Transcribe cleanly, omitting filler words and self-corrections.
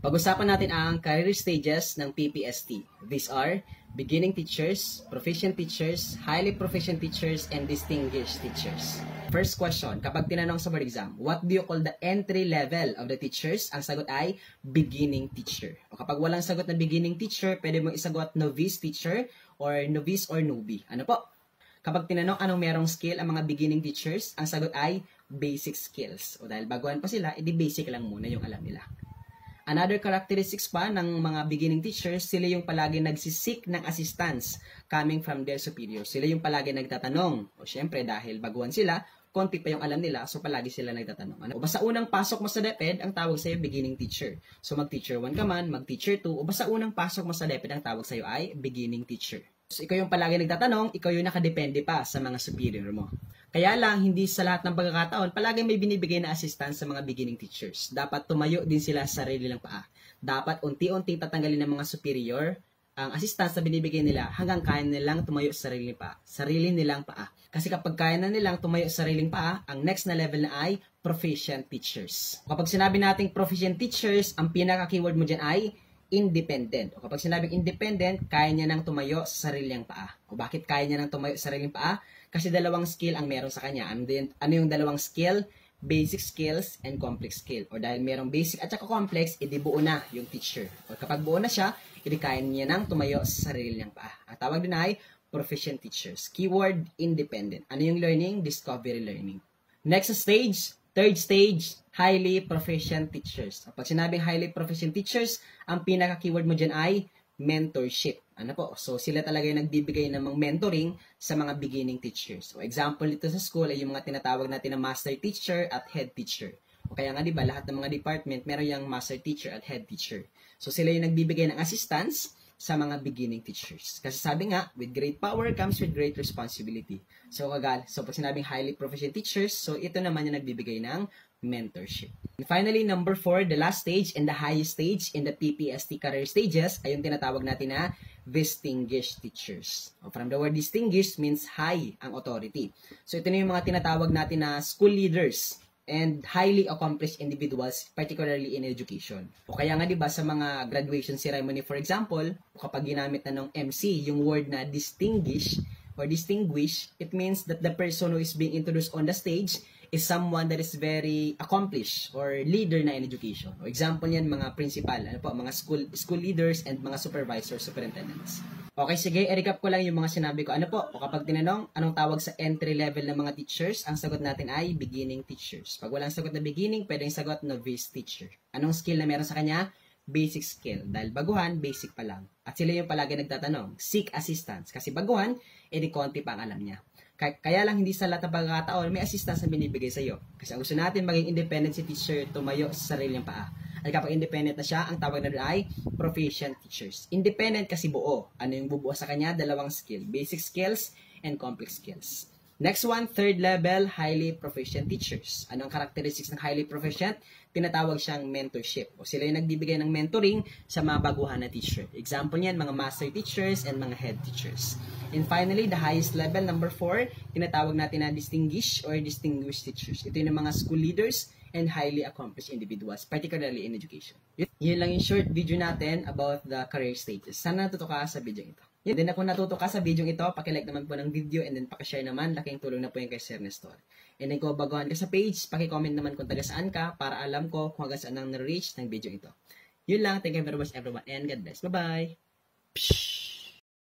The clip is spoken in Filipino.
Pag-usapan natin ang career stages ng PPST. These are beginning teachers, proficient teachers, highly proficient teachers, and distinguished teachers. First question, kapag tinanong sa board exam, what do you call the entry level of the teachers? Ang sagot ay beginning teacher. O kapag walang sagot na beginning teacher, pwede mong isagot novice teacher or novice or newbie. Ano po? Kapag tinanong anong merong skill ang mga beginning teachers, ang sagot ay basic skills. O dahil baguhan pa sila, edi basic lang muna yung alam nila. Another characteristics pa ng mga beginning teachers, sila yung palagi nagsisik ng assistance coming from their superiors. Sila yung palagi nagtatanong. O syempre, dahil baguhan sila, konti pa yung alam nila, so palagi sila nagtatanong. Ano? O basta unang pasok mo sa DepEd, ang tawag sa'yo beginning teacher. So mag-teacher 1 ka man, mag-teacher 2, o basta unang pasok mo sa DepEd, ang tawag sa'yo ay beginning teacher. So ikaw yung palagi nagtatanong, ikaw yung nakadepende pa sa mga superior mo. Kaya lang, hindi sa lahat ng pagkakataon, palaging may binibigay na assistance sa mga beginning teachers. Dapat tumayo din sila sa sarili lang paa. Dapat unti-unti tatanggalin ng mga superior ang assistance na binibigay nila hanggang kaya nilang tumayo sa sarili nilang paa. Kasi kapag kaya na nilang tumayo sa sariling paa, ang next na level na ay proficient teachers. Kapag sinabi nating proficient teachers, ang pinaka-keyword mo dyan ay independent. O kapag sinabing independent, kaya niya nang tumayo sa sariling paa. O bakit kaya niya nang tumayo sa sariling paa? Kasi dalawang skill ang meron sa kanya. Ano yung dalawang skill? Basic skills and complex skill. O dahil merong basic at saka complex, edi buo na yung teacher. O kapag buo na siya, edi kaya niya nang tumayo sa sarili niyang paa. Ang tawag din ay proficient teachers. Keyword, independent. Ano yung learning? Discovery learning. Next stage, third stage, highly proficient teachers. Pag sinabing highly proficient teachers, ang pinaka-keyword mo dyan ay mentorship. Ano po? So, sila talaga yung nagbibigay ng mga mentoring sa mga beginning teachers. So, example dito sa school ay yung mga tinatawag natin na master teacher at head teacher. O kaya nga, di ba, lahat ng mga department, meron yung master teacher at head teacher. So, sila yung nagbibigay ng assistance sa mga beginning teachers. Kasi sabi nga, with great power comes with great responsibility. So, pag sinabing highly proficient teachers, so ito naman yung nagbibigay ng mentorship. And finally, number 4, the last stage and the highest stage in the PPST career stages ay yung tinatawag natin na distinguished teachers. From the word distinguished means high ang authority. So, ito na yung mga tinatawag natin na school leaders and highly accomplished individuals, particularly in education. O kaya nga, di ba, sa mga graduation ceremony, for example, kapag ginamit na ng MC yung word na distinguish or distinguish, it means that the person who is being introduced on the stage is someone that is very accomplished or leader na in education. O example yan, mga principal, mga school leaders and mga supervisors, superintendents. Okay, sige, i-recap ko lang yung mga sinabi ko. O kapag tinanong, anong tawag sa entry level ng mga teachers? Ang sagot natin ay beginning teachers. Pag walang sagot na beginning, pwedeng sagot novice teacher. Anong skill na meron sa kanya? Basic skill. Dahil baguhan, basic pa lang. At sila yung palagi nagtatanong, seek assistance. Kasi baguhan, edi konti pa ang alam niya. Kaya lang hindi sa lahat ng pagkakataon, may assistance na binibigay sa iyo. Kasi ang gusto natin, maging independent si teacher, tumayo sa sarili niyang paa. At kapag independent na siya, ang tawag na doon ay proficient teachers. Independent kasi buo. Ano yung bubuo sa kanya? Dalawang skill. Basic skills and complex skills. Next one, third level, highly proficient teachers. Anong characteristics ng highly proficient? Tinatawag siyang mentorship. O sila yung nagbibigay ng mentoring sa mga baguhan na teacher. Example niyan, mga master teachers and mga head teachers. And finally, the highest level, number 4, tinatawag natin na distinguished or distinguished teachers. Ito yung mga school leaders and highly accomplished individuals, particularly in education. Yun lang yung short video natin about the career stages. Sana natuto ka sa video ito. Yun din, kung natuto ka sa video ito, pakilike naman po ng video and then pakishare naman. Laking tulong na po yung kay Sir Nestor. And then kung baguhan ka sa page, pakicomment naman kung taga saan ka para alam ko kung hanggang saan ang na-reach ng video ito. Yun lang. Thank you very much everyone and God bless. Bye-bye!